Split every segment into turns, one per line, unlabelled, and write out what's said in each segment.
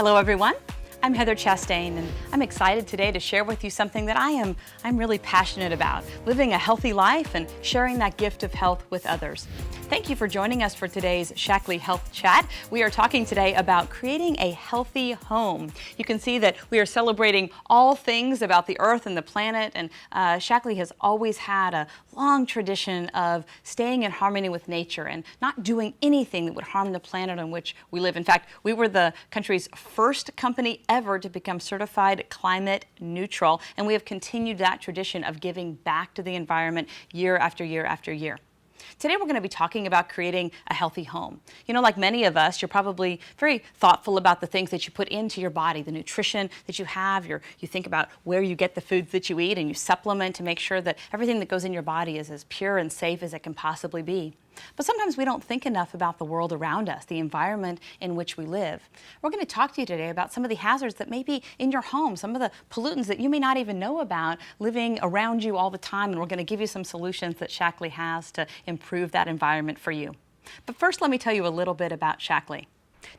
Hello everyone, I'm Heather Chastain and I'm excited today to share with you something that I'm really passionate about, living a healthy life and sharing that gift of health with others. Thank you for joining us for today's Shaklee Health Chat. We are talking today about creating a healthy home. You can see that we are celebrating all things about the earth and the planet, and Shaklee has always had a long tradition of staying in harmony with nature and not doing anything that would harm the planet on which we live. In fact, we were the country's first company ever to become certified climate neutral, and we have continued that tradition of giving back to the environment year after year after year. Today we're going to be talking about creating a healthy home. You know, like many of us, you're probably very thoughtful about the things that you put into your body, the nutrition that you have. You think about where you get the foods that you eat, and you supplement to make sure that everything that goes in your body is as pure and safe as it can possibly be. But sometimes we don't think enough about the world around us, the environment in which we live. We're going to talk to you today about some of the hazards that may be in your home, some of the pollutants that you may not even know about living around you all the time, and we're going to give you some solutions that Shaklee has to improve that environment for you. But first, let me tell you a little bit about Shaklee.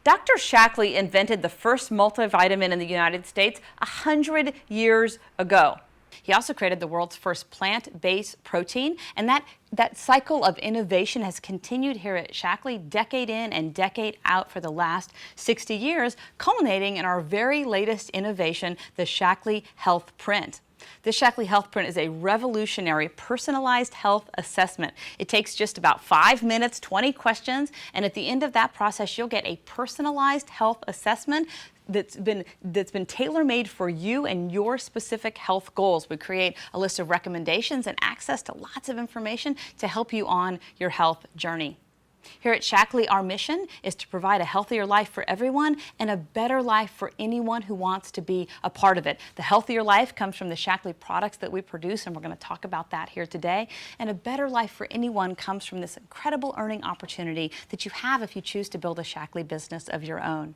Dr. Shaklee invented the first multivitamin in the United States 100 years ago. He also created the world's first plant-based protein, and that cycle of innovation has continued here at Shaklee decade in and decade out for the last 60 years, culminating in our very latest innovation, the Shaklee Health Print. This Shaklee Health Print is a revolutionary personalized health assessment. It takes just about 5 minutes, 20 questions, and at the end of that process, you'll get a personalized health assessment that's been tailor-made for you and your specific health goals. We create a list of recommendations and access to lots of information to help you on your health journey. Here at Shaklee, our mission is to provide a healthier life for everyone and a better life for anyone who wants to be a part of it. The healthier life comes from the Shaklee products that we produce, and we're going to talk about that here today. And a better life for anyone comes from this incredible earning opportunity that you have if you choose to build a Shaklee business of your own.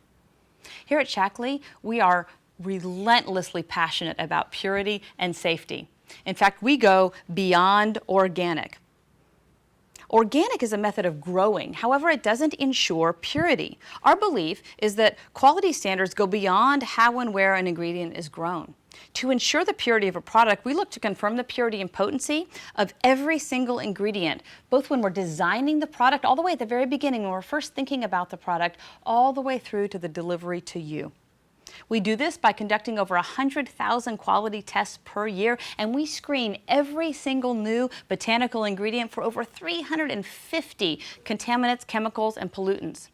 Here at Shaklee, we are relentlessly passionate about purity and safety. In fact, we go beyond organic. Organic is a method of growing. However, it doesn't ensure purity. Our belief is that quality standards go beyond how and where an ingredient is grown. To ensure the purity of a product, we look to confirm the purity and potency of every single ingredient, both when we're designing the product all the way at the very beginning, when we're first thinking about the product, all the way through to the delivery to you. We do this by conducting over 100,000 quality tests per year, and we screen every single new botanical ingredient for over 350 contaminants, chemicals, and pollutants.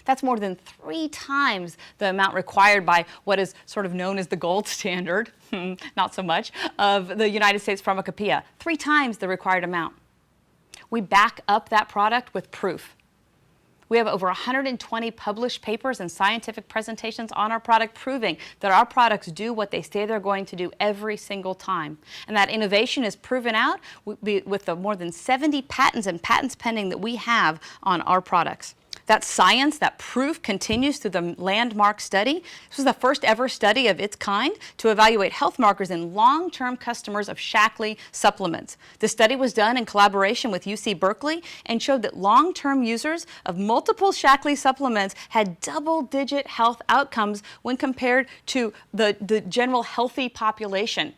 That's more than 3 times the amount required by what is sort of known as the gold standard, not so much, of the United States Pharmacopoeia. 3 times the required amount. We back up that product with proof. We have over 120 published papers and scientific presentations on our product proving that our products do what they say they're going to do every single time. And that innovation is proven out with the more than 70 patents and patents pending that we have on our products. That science, that proof continues through the landmark study. This was the first ever study of its kind to evaluate health markers in long-term customers of Shaklee supplements. The study was done in collaboration with UC Berkeley and showed that long-term users of multiple Shaklee supplements had double-digit health outcomes when compared to the general healthy population.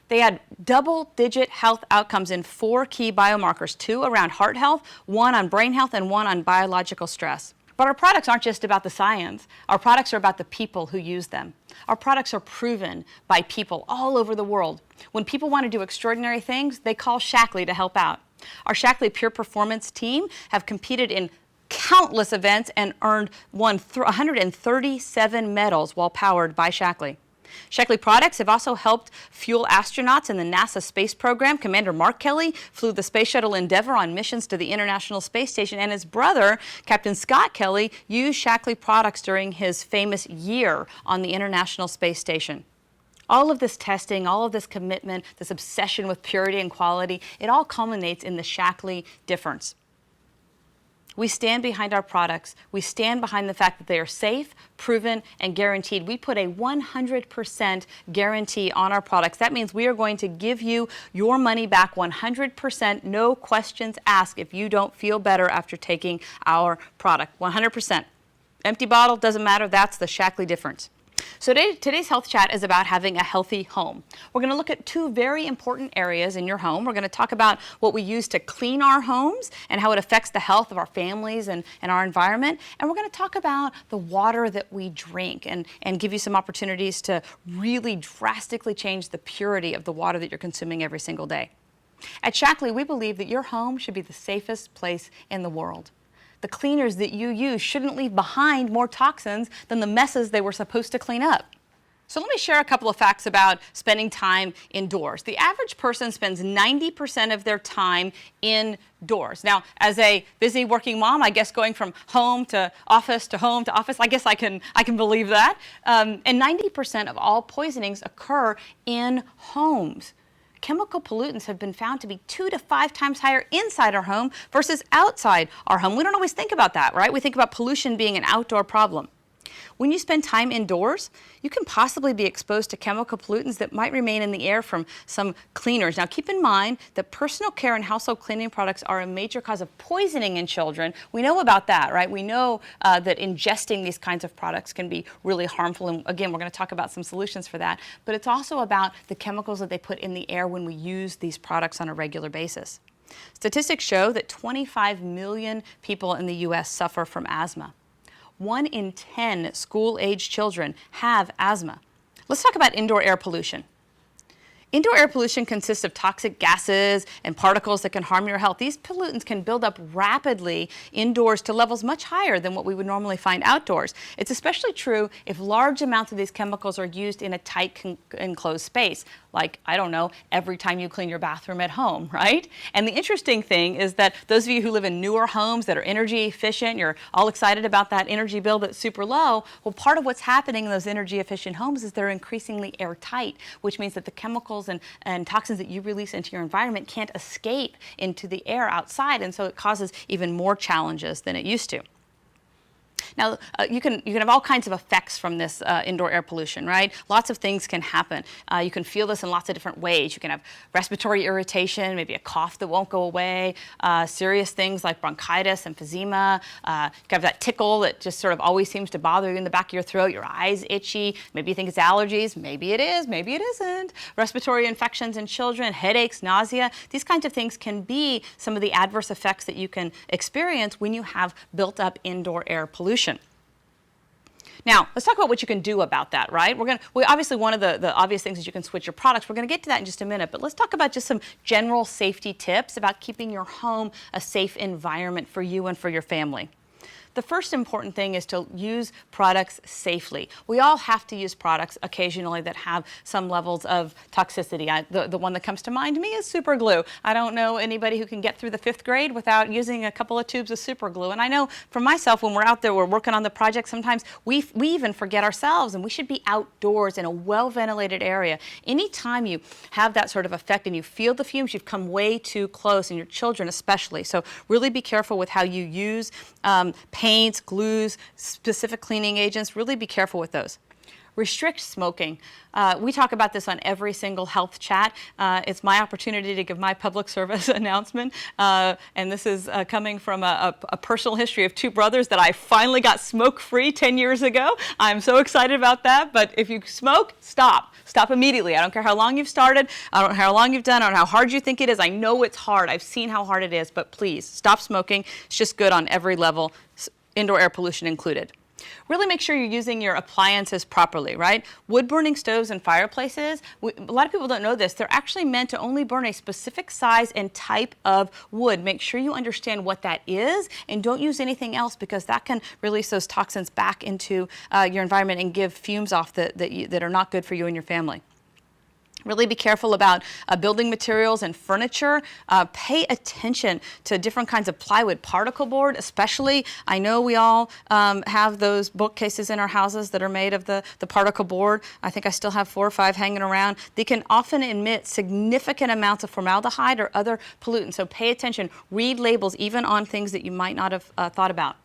They had double-digit health outcomes in 4 key biomarkers, 2 around heart health, 1 on brain health, and 1 on biological stress. But our products aren't just about the science. Our products are about the people who use them. Our products are proven by people all over the world. When people want to do extraordinary things, they call Shaklee to help out. Our Shaklee Pure Performance team have competed in countless events and won 137 medals while powered by Shaklee. Shaklee products have also helped fuel astronauts in the NASA space program. Commander Mark Kelly flew the Space Shuttle Endeavour on missions to the International Space Station, and his brother, Captain Scott Kelly, used Shaklee products during his famous year on the International Space Station. All of this testing, all of this commitment, this obsession with purity and quality, it all culminates in the Shaklee difference. We stand behind our products. We stand behind the fact that they are safe, proven, and guaranteed. We put a 100% guarantee on our products. That means we are going to give you your money back 100%, no questions asked if you don't feel better after taking our product, 100%. empty bottle, doesn't matter. That's the Shaklee difference. So today's health chat is about having a healthy home. We're going to look at two very important areas in your home. We're going to talk about what we use to clean our homes and how it affects the health of our families and our environment. And we're going to talk about the water that we drink and give you some opportunities to really drastically change the purity of the water that you're consuming every single day. At Shaklee, we believe that your home should be the safest place in the world. The cleaners that you use shouldn't leave behind more toxins than the messes they were supposed to clean up. So let me share a couple of facts about spending time indoors. The average person spends 90% of their time indoors. Now, as a busy working mom, I guess going from home to office to home to office, I guess I can believe that. And 90% of all poisonings occur in homes. Chemical pollutants have been found to be 2 to 5 times higher inside our home versus outside our home. We don't always think about that, right? We think about pollution being an outdoor problem. When you spend time indoors, you can possibly be exposed to chemical pollutants that might remain in the air from some cleaners. Now, keep in mind that personal care and household cleaning products are a major cause of poisoning in children. We know about that, right? We know that ingesting these kinds of products can be really harmful. And again, we're going to talk about some solutions for that. But it's also about the chemicals that they put in the air when we use these products on a regular basis. Statistics show that 25 million people in the U.S. suffer from asthma. 1 in 10 school-age children have asthma. Let's talk about indoor air pollution. Indoor air pollution consists of toxic gases and particles that can harm your health. These pollutants can build up rapidly indoors to levels much higher than what we would normally find outdoors. It's especially true if large amounts of these chemicals are used in a tight enclosed space, like, I don't know, every time you clean your bathroom at home, right? And the interesting thing is that those of you who live in newer homes that are energy efficient, you're all excited about that energy bill that's super low. Well, part of what's happening in those energy efficient homes is they're increasingly airtight, which means that the chemicals and toxins that you release into your environment can't escape into the air outside, and so it causes even more challenges than it used to. Now, you can have all kinds of effects from this indoor air pollution, right? Lots of things can happen. You can feel this in lots of different ways. You can have respiratory irritation, maybe a cough that won't go away, serious things like bronchitis, emphysema. You can have that tickle that just sort of always seems to bother you in the back of your throat, your eyes itchy. Maybe you think it's allergies. Maybe it is. Maybe it isn't. Respiratory infections in children, headaches, nausea. These kinds of things can be some of the adverse effects that you can experience when you have built up indoor air pollution. Now, let's talk about what you can do about that, right? Obviously, one of the obvious things is you can switch your products. We're going to get to that in just a minute, but let's talk about just some general safety tips about keeping your home a safe environment for you and for your family. The first important thing is to use products safely. We all have to use products occasionally that have some levels of toxicity. The one that comes to mind to me is super glue. I don't know anybody who can get through the 5th grade without using a couple of tubes of super glue. And I know for myself, when we're out there, we're working on the project, sometimes we even forget ourselves, and we should be outdoors in a well-ventilated area. Anytime you have that sort of effect and you feel the fumes, you've come way too close, and your children especially. So really be careful with how you use paints, glues, specific cleaning agents. Really be careful with those. Restrict smoking. We talk about this on every single health chat. It's my opportunity to give my public service announcement, and this is coming from a personal history of 2 brothers that I finally got smoke-free 10 years ago. I'm so excited about that, but if you smoke, stop. Stop immediately. I don't care how long you've started, I don't know how long you've done, I don't know how hard you think it is. I know it's hard. I've seen how hard it is, but please, stop smoking. It's just good on every level, indoor air pollution included. Really make sure you're using your appliances properly, right? Wood-burning stoves and fireplaces, a lot of people don't know this, they're actually meant to only burn a specific size and type of wood. Make sure you understand what that is, and don't use anything else, because that can release those toxins back into your environment and give fumes off that are not good for you and your family. Really be careful about building materials and furniture. Pay attention to different kinds of plywood, particle board especially. I know we all have those bookcases in our houses that are made of the particle board. I think I still have 4 or 5 hanging around. They can often emit significant amounts of formaldehyde or other pollutants, so pay attention. Read labels even on things that you might not have thought about.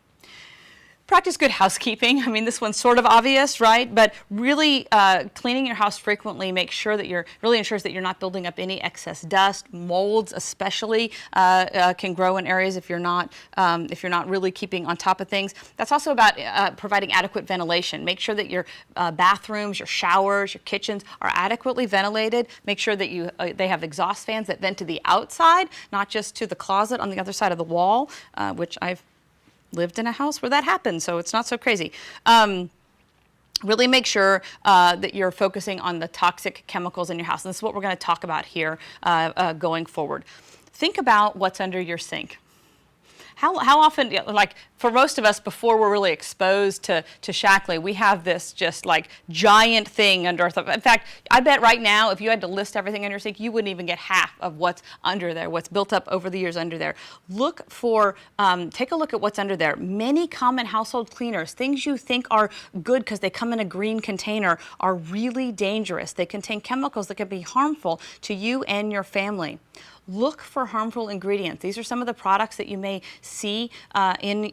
Practice good housekeeping. I mean, this one's sort of obvious, right? But really cleaning your house frequently really ensures that you're not building up any excess dust. Molds especially can grow in areas if you're not really keeping on top of things. That's also about providing adequate ventilation. Make sure that your bathrooms, your showers, your kitchens are adequately ventilated. Make sure that they have exhaust fans that vent to the outside, not just to the closet on the other side of the wall, which I've lived in a house where that happened, so it's not so crazy. Really make sure that you're focusing on the toxic chemicals in your house. And this is what we're going to talk about here going forward. Think about what's under your sink. How often, like for most of us, before we're really exposed to Shaklee, we have this just like giant thing under our thumb. In fact, I bet right now, if you had to list everything in your sink, you wouldn't even get half of what's under there, what's built up over the years under there. Take a look at what's under there. Many common household cleaners, things you think are good because they come in a green container, are really dangerous. They contain chemicals that can be harmful to you and your family. Look for harmful ingredients. These are some of the products that you may see under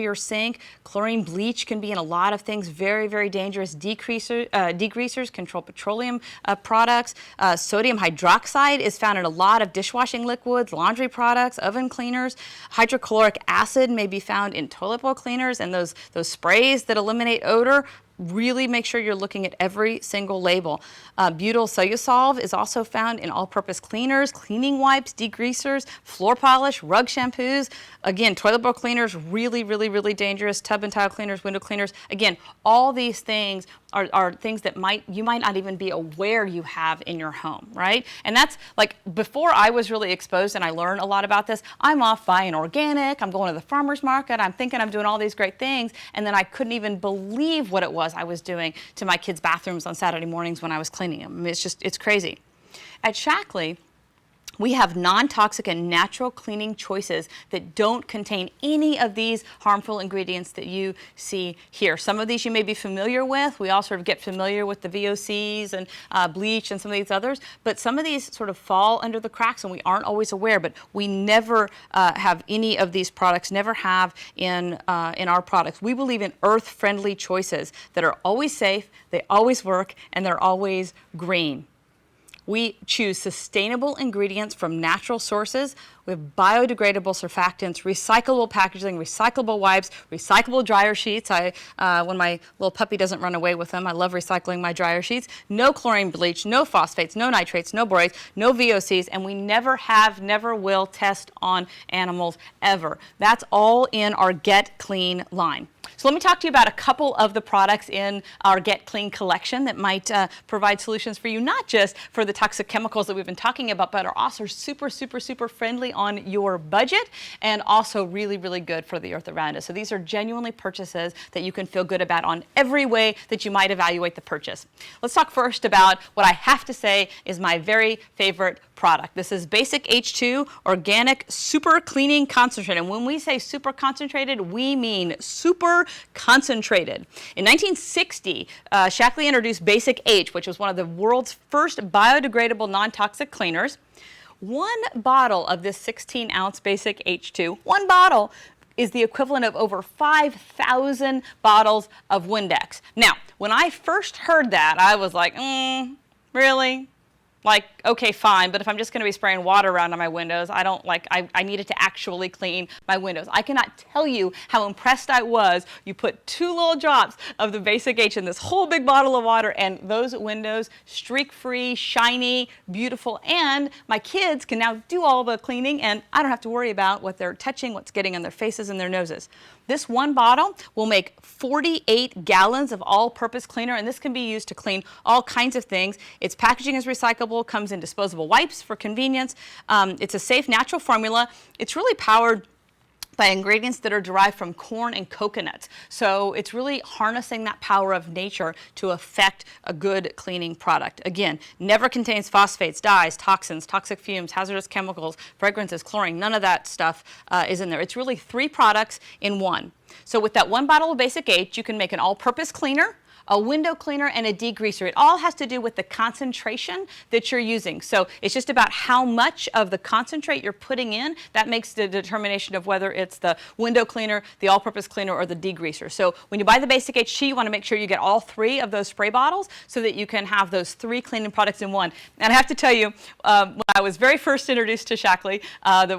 your sink. Chlorine bleach can be in a lot of things. Very, very dangerous. Degreasers control petroleum products. Sodium hydroxide is found in a lot of dishwashing liquids, laundry products, oven cleners. Hydrochloric acid may be found in toilet bowl cleaners and those sprays that eliminate odor. Really make sure you're looking at every single label. Butyl Cellulose is also found in all-purpose cleaners, cleaning wipes, degreasers, floor polish, rug shampoos. Again, toilet bowl cleaners, really, really, really dangerous. Tub and tile cleaners, window cleaners. Again, all these things are things that you might not even be aware you have in your home, right? And that's like before I was really exposed and I learned a lot about this, I'm off buying organic, I'm going to the farmer's market, I'm thinking I'm doing all these great things, and then I couldn't even believe what it was I was doing to my kids' bathrooms on Saturday mornings when I was cleaning them. I mean, it's crazy. At Shaklee, we have non-toxic and natural cleaning choices that don't contain any of these harmful ingredients that you see here. Some of these you may be familiar with. We all sort of get familiar with the VOCs and bleach and some of these others, but some of these sort of fall under the cracks and we aren't always aware, but we never have any of these products, never have in our products. We believe in earth-friendly choices that are always safe, they always work, and they're always green. We choose sustainable ingredients from natural sources. We have biodegradable surfactants, recyclable packaging, recyclable wipes, recyclable dryer sheets. When my little puppy doesn't run away with them, I love recycling my dryer sheets. No chlorine bleach, no phosphates, no nitrates, no borates, no VOCs, and we never have, never will test on animals ever. That's all in our Get Clean line. So let me talk to you about a couple of the products in our Get Clean collection that might provide solutions for you, not just for the toxic chemicals that we've been talking about, but are also super, super, super friendly on your budget and also really, really good for the earth around us. So these are genuinely purchases that you can feel good about on every way that you might evaluate the purchase. Let's talk first about what I have to say is my very favorite product. This is Basic H2 Organic Super Cleaning Concentrate. And when we say super concentrated, we mean super concentrated. In 1960, Shaklee introduced Basic H, which was one of the world's first biodegradable non-toxic cleaners. One bottle of this 16-ounce Basic H2, one bottle is the equivalent of over 5,000 bottles of Windex. Now, when I first heard that, I was like, really? Like, okay, fine, but if I'm just going to be spraying water around on my windows, I needed to actually clean my windows. I cannot tell you how impressed I was. You put 2 little drops of the Basic H in this whole big bottle of water, and those windows, streak-free, shiny, beautiful, and my kids can now do all the cleaning, and I don't have to worry about what they're touching, what's getting on their faces and their noses. This one bottle will make 48 gallons of all-purpose cleaner, and this can be used to clean all kinds of things. Its packaging is recyclable, comes in disposable wipes for convenience. It's a safe, natural formula. It's really powered by ingredients that are derived from corn and coconuts. So it's really harnessing that power of nature to affect a good cleaning product. Again, never contains phosphates, dyes, toxins, toxic fumes, hazardous chemicals, fragrances, chlorine. None of that stuff is in there. It's really 3 products in one. So with that one bottle of Basic H, you can make an all-purpose cleaner, a window cleaner, and a degreaser. It all has to do with the concentration that you're using. So it's just about how much of the concentrate you're putting in. That makes the determination of whether it's the window cleaner, the all-purpose cleaner, or the degreaser. So when you buy the Basic HT, you want to make sure you get all three of those spray bottles so that you can have those three cleaning products in one. And I have to tell you, when I was very first introduced to Shaklee,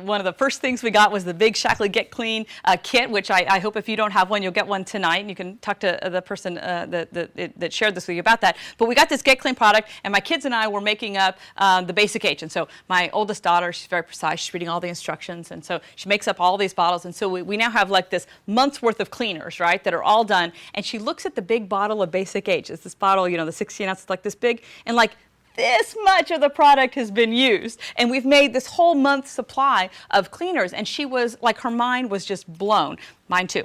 one of the first things we got was the big Shaklee Get Clean kit, which I hope if you don't have one, you'll get one tonight. And you can talk to the person that shared this with you about that. But we got this Get Clean product, and my kids and I were making up the Basic H. And so my oldest daughter, she's very precise. She's reading all the instructions, and so she makes up all these bottles. And so we now have like this month's worth of cleaners, right, that are all done. And she looks at the big bottle of Basic H. It's this bottle, you know, the 16 ounces, like this big, and like this much of the product has been used, and we've made this whole month's supply of cleaners, and she was like, her mind was just blown. Mine too.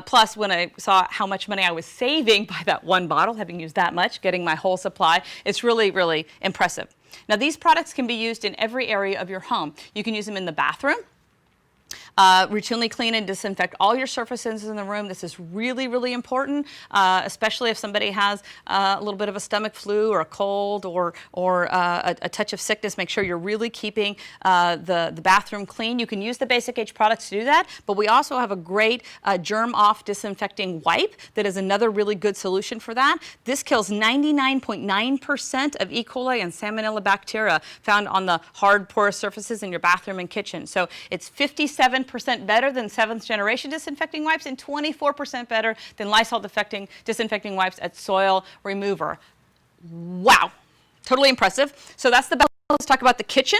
Plus, when I saw how much money I was saving by that one bottle, having used that much, getting my whole supply, it's really, really impressive. Now, these products can be used in every area of your home. You can use them in the bathroom. Routinely clean and disinfect all your surfaces in the room. This is really, really important, especially if somebody has a little bit of a stomach flu or a cold or a touch of sickness. Make sure you're really keeping the bathroom clean. You can use the Basic H products to do that, but we also have a great germ-off disinfecting wipe that is another really good solution for that. This kills 99.9% of E. coli and Salmonella bacteria found on the hard, porous surfaces in your bathroom and kitchen. So it's 57% better than 7th generation disinfecting wipes and 24% better than Lysol disinfecting wipes at soil remover. Wow, totally impressive. So that's the best. Let's talk about the kitchen.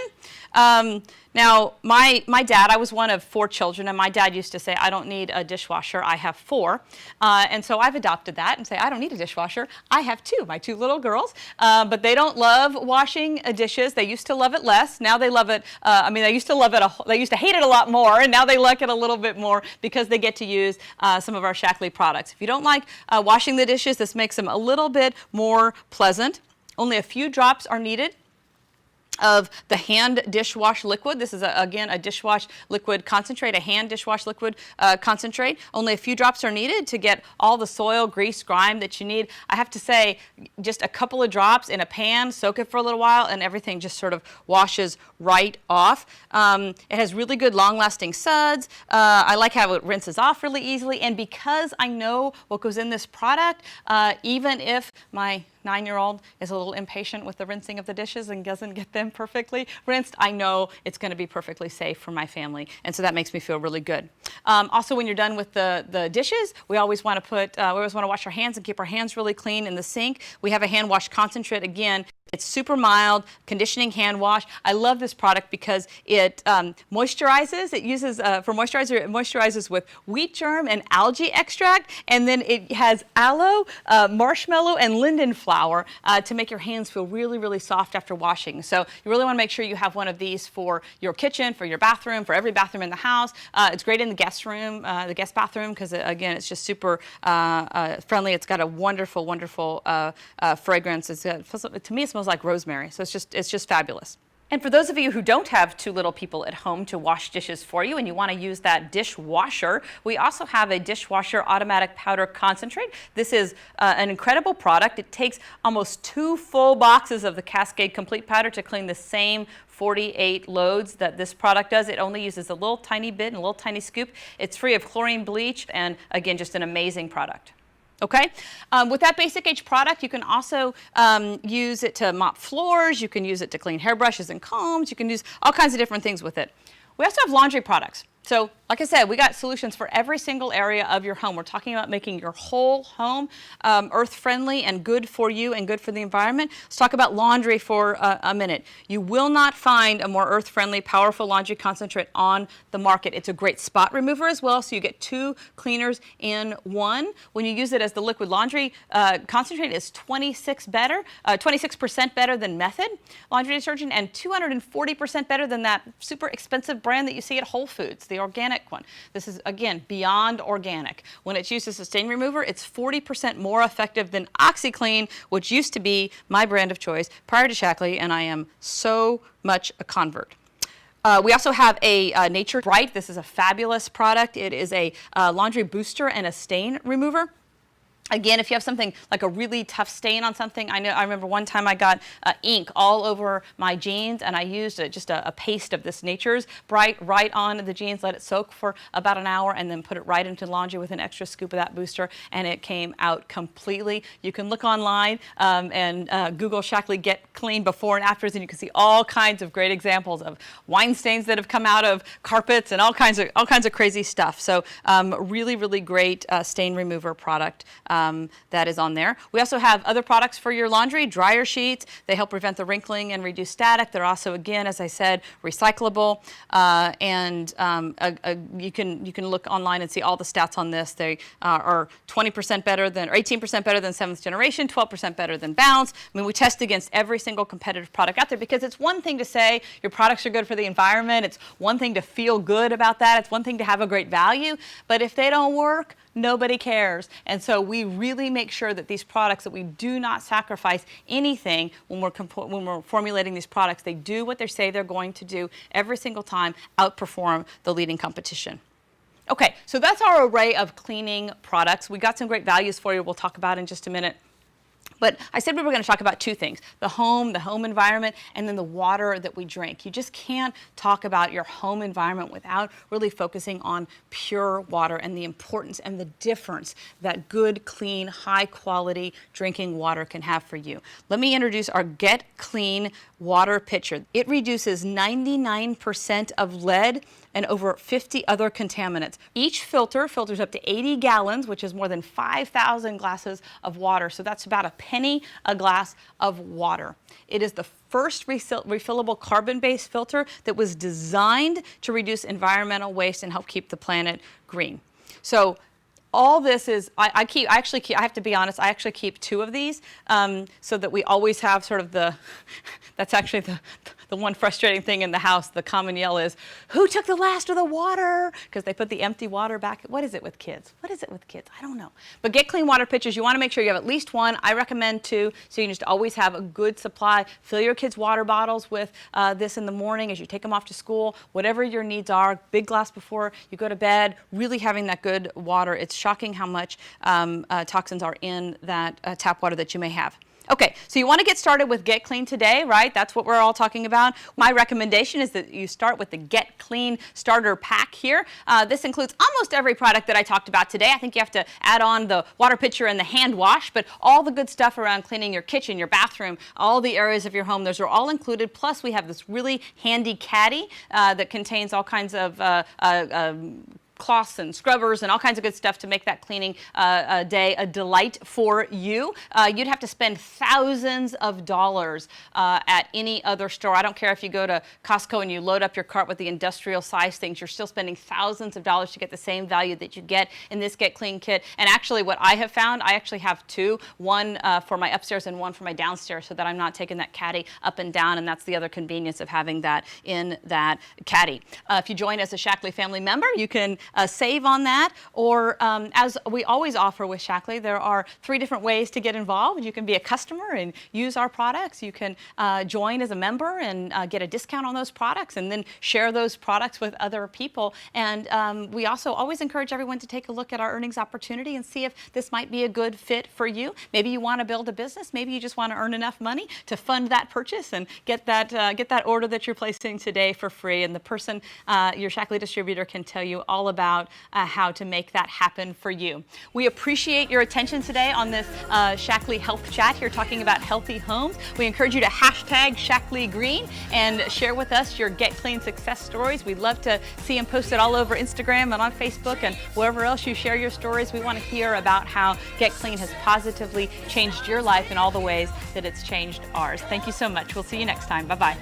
Now, my dad, I was one of 4 children, and my dad used to say, I don't need a dishwasher, I have 4. And so I've adopted that and say, I don't need a dishwasher, I have 2, my 2 little girls. But they don't love washing dishes. They used to love it less. Now they love it, they used to love it, they used to hate it a lot more, and now they like it a little bit more because they get to use some of our Shaklee products. If you don't like washing the dishes, this makes them a little bit more pleasant. Only a few drops are needed of the hand dishwash liquid. This is, again, a dishwash liquid concentrate, a hand dishwash liquid concentrate. Only a few drops are needed to get all the soil, grease, grime that you need. I have to say, just a couple of drops in a pan, soak it for a little while, and everything just sort of washes right off. It has really good long-lasting suds. I like how it rinses off really easily, and because I know what goes in this product, even if my 9-year-old is a little impatient with the rinsing of the dishes and doesn't get them perfectly rinsed, I know it's going to be perfectly safe for my family, and so that makes me feel really good. Also, when you're done with the dishes, we always want to wash our hands and keep our hands really clean in the sink. We have a hand wash concentrate. Again, it's super mild, conditioning hand wash. I love this product because it moisturizes. It uses, for moisturizer, it moisturizes with wheat germ and algae extract, and then it has aloe, marshmallow, and linden flower to make your hands feel really, really soft after washing. So you really want to make sure you have one of these for your kitchen, for your bathroom, for every bathroom in the house. It's great in the guest room, the guest bathroom, because again, it's just super friendly. It's got a wonderful, wonderful fragrance. To me, it smells like rosemary, so it's just fabulous. And for those of you who don't have 2 little people at home to wash dishes for you and you want to use that dishwasher, we also have a dishwasher automatic powder concentrate. This is an incredible product. It takes almost 2 full boxes of the Cascade Complete powder to clean the same 48 loads that this product does. It only uses a little tiny bit and a little tiny scoop. It's free of chlorine, bleach, and again, just an amazing product. Okay, with that Basic H product, you can also use it to mop floors. You can use it to clean hairbrushes and combs. You can use all kinds of different things with it. We also have laundry products. So, like I said, we got solutions for every single area of your home. We're talking about making your whole home earth-friendly and good for you and good for the environment. Let's talk about laundry for a minute. You will not find a more earth-friendly, powerful laundry concentrate on the market. It's a great spot remover as well, so you get 2 cleaners in one. When you use it as the liquid laundry concentrate, it's 26% better than Method laundry detergent and 240% better than that super expensive brand that you see at Whole Foods, the organic one. This is, again, beyond organic. When it's used as a stain remover, it's 40% more effective than OxiClean, which used to be my brand of choice prior to Shaklee, and I am so much a convert. We also have a Nature Bright. This is a fabulous product. It is a laundry booster and a stain remover. Again, if you have something like a really tough stain on something, I remember one time I got ink all over my jeans, and I used just a paste of this Nature's Bright right on the jeans, let it soak for about an hour, and then put it right into laundry with an extra scoop of that booster, and it came out completely. You can look online and Google Shaklee Get Clean before and afters, and you can see all kinds of great examples of wine stains that have come out of carpets and all kinds of crazy stuff. So really, really great stain remover product. That is on there. We also have other products for your laundry, dryer sheets. They help prevent the wrinkling and reduce static. They're also, again, as I said, recyclable. You can look online and see all the stats on this. They are 20% better than, or 18% better than 7th generation, 12% better than Bounce. I mean, we test against every single competitive product out there, because it's one thing to say your products are good for the environment. It's one thing to feel good about that. It's one thing to have a great value. But if they don't work, nobody cares. And so we really make sure that these products, that we do not sacrifice anything when we're formulating these products. They do what they say they're going to do every single time, outperform the leading competition. Okay, so that's our array of cleaning products. We got some great values for you we'll talk about in just a minute. But I said we were going to talk about two things, the home environment, and then the water that we drink. You just can't talk about your home environment without really focusing on pure water and the importance and the difference that good, clean, high-quality drinking water can have for you. Let me introduce our Get Clean water pitcher. It reduces 99% of lead and over 50 other contaminants. Each filter filters up to 80 gallons, which is more than 5,000 glasses of water. So that's about a penny a glass of water. It is the first refillable carbon-based filter that was designed to reduce environmental waste and help keep the planet green. So all this is, I have to be honest, I actually keep two of these so that we always have sort of that's actually the one frustrating thing in the house. The common yell is, who took the last of the water? Because they put the empty water back. What is it with kids? What is it with kids? I don't know. But Get Clean water pitchers, you want to make sure you have at least one. I recommend two, so you can just always have a good supply. Fill your kids' water bottles with this in the morning as you take them off to school. Whatever your needs are, big glass before you go to bed, really having that good water. It's shocking how much toxins are in that tap water that you may have. Okay, so you want to get started with Get Clean today, right? That's what we're all talking about. My recommendation is that you start with the Get Clean starter pack here. This includes almost every product that I talked about today. I think you have to add on the water pitcher and the hand wash, but all the good stuff around cleaning your kitchen, your bathroom, all the areas of your home, those are all included. Plus, we have this really handy caddy that contains all kinds of cloths and scrubbers and all kinds of good stuff to make that cleaning day a delight for you. You'd have to spend thousands of dollars at any other store. I don't care if you go to Costco and you load up your cart with the industrial size things, you're still spending thousands of dollars to get the same value that you get in this Get Clean kit. And actually what I have found, I actually have two, one for my upstairs and one for my downstairs, so that I'm not taking that caddy up and down, and that's the other convenience of having that in that caddy. If you join as a Shaklee family member, you can save on that, or as we always offer with Shaklee, there are 3 different ways to get involved. You can be a customer and use our products. You can join as a member and get a discount on those products, and then share those products with other people. And we also always encourage everyone to take a look at our earnings opportunity and see if this might be a good fit for you. Maybe you want to build a business. Maybe you just want to earn enough money to fund that purchase and get that order that you're placing today for free. And the person, your Shaklee distributor, can tell you all about how to make that happen for you. We appreciate your attention today on this Shaklee Health Chat here, talking about healthy homes. We encourage you to hashtag Shaklee Green and share with us your Get Clean success stories. We'd love to see them posted all over Instagram and on Facebook and wherever else you share your stories. We want to hear about how Get Clean has positively changed your life in all the ways that it's changed ours. Thank you so much. We'll see you next time. Bye-bye.